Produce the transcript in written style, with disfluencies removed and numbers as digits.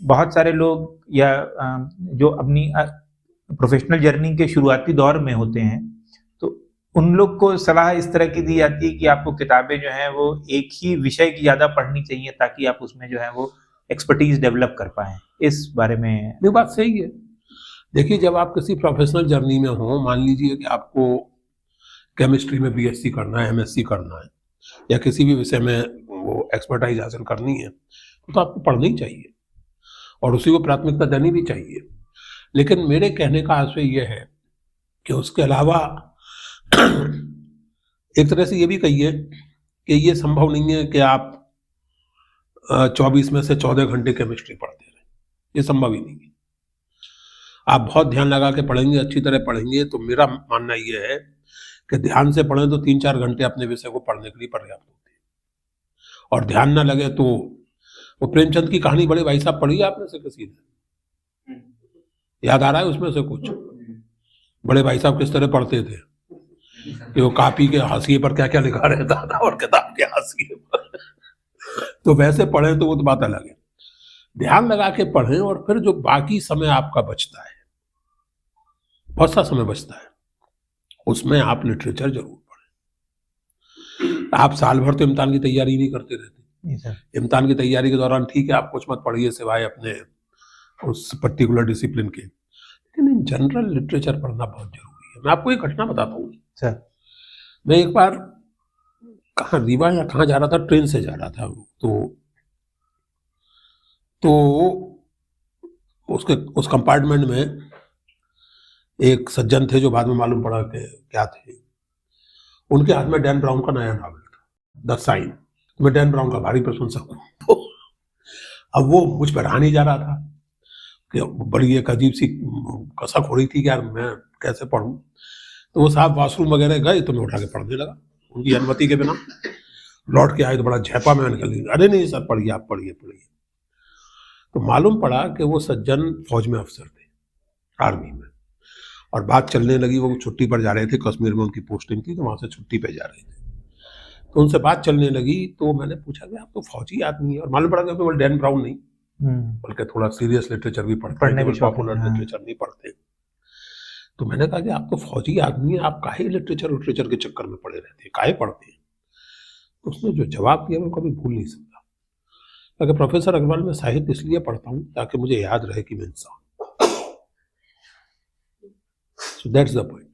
बहुत सारे लोग या जो अपनी प्रोफेशनल जर्नी के शुरुआती दौर में होते हैं, तो उन लोग को सलाह इस तरह की दी जाती है कि आपको किताबें जो हैं वो एक ही विषय की ज़्यादा पढ़नी चाहिए ताकि आप उसमें जो है वो एक्सपर्टीज़ डेवलप कर पाएँ। इस बारे में ये बात सही है। देखिए, जब आप किसी प्रोफेशनल जर्नी में हो, मान लीजिए कि आपको केमिस्ट्री में बीएससी करना है, एमएससी करना है, या किसी भी विषय में वो एक्सपर्टाइज हासिल करनी है, तो आपको पढ़ना ही चाहिए और उसी को प्राथमिकता देनी भी चाहिए। लेकिन मेरे कहने का आशय ये है कि उसके अलावा एक तरह से ये भी कहिए कि ये संभव नहीं है कि आप 24 में से 14 घंटे केमिस्ट्री पढ़ते रहें, ये संभव ही नहीं है। आप बहुत ध्यान लगा के पढ़ेंगे, अच्छी तरह पढ़ेंगे, तो मेरा मानना ये है कि ध्यान से पढ़ें तो 3-4 घंटे अपने विषय को पढ़ने के लिए पर्याप्त होते हैं। और ध्यान ना लगे तो वो प्रेमचंद की कहानी बड़े भाई साहब पढ़ी है आपने से किसी ने? याद आ रहा है उसमें से कुछ? बड़े भाई साहब किस तरह पढ़ते थे कि वो कापी के हाशिए पर क्या क्या लिखा रहता था और किताब के हाशिए पर तो वैसे पढ़ें तो वो तो बात अलग है। ध्यान लगा के पढ़ें और फिर जो बाकी समय आपका बचता है, बहुत सा समय बचता है, उसमें आप लिटरेचर जरूर पढ़ें। आप साल भर तो इम्तिहान की तैयारी नहीं करते रहते। इम्तिहान की तैयारी के दौरान ठीक है आप कुछ मत पढ़िए सिवाय अपने उस पर्टिकुलर डिसिप्लिन के, लेकिन इन जनरल लिटरेचर पढ़ना बहुत जरूरी है। मैं आपको एक घटना बताता हूँ सर। मैं एक बार कहाँ रीवा या कहाँ जा रहा था, ट्रेन से जा रहा था, तो उसके उस कंपार्टमेंट में एक सज्जन थे जो बाद में मालूम पड़ा कि क्या थे। उनके हाथ में डैन ब्राउन का नया नॉवल था, द साइन। मैं डैन ब्राउन का भारी प्रशंसक हूँ, तो अब वो मुझ पर रहा नहीं जा रहा था कि बड़ी एक अजीब सी कसक हो रही थी कि यार मैं कैसे पढ़ूं। तो वो साहब वॉशरूम वगैरह गए तो मैं उठा के पढ़ने लगा उनकी अनुमति के बिना। लौट के आए तो बड़ा झेपा में निकल गई, अरे नहीं सर पढ़िए, आप पढ़िए पढ़िए। तो मालूम पड़ा कि वो सज्जन फौज में अफसर थे, आर्मी में, और बात चलने लगी वो छुट्टी पर जा रहे थे, कश्मीर में उनकी पोस्टिंग थी तो वहाँ से छुट्टी पे जा रहे थे। तो उनसे बात चलने लगी तो मैंने पूछा कि आप तो फौजी आदमी है, और मालूम पड़ा कि केवल डैन ब्राउन नहीं बल्कि थोड़ा सीरियस लिटरेचर भी पढ़ते हैं, केवल पॉपुलर लिटरेचर नहीं पढ़ते। तो मैंने कहा कि आप तो फौजी आदमी है, आप काहे लिटरेचर के चक्कर में पड़े रहते हैं, काहे पढ़ते हैं? तो उसने जो जवाब दिया मैं कभी भूल नहीं सकता। अगर प्रोफेसर अग्रवाल मैं साहित्य इसलिए पढ़ता हूँ ताकि मुझे याद रहे कि मैं इंसान। So that's the point.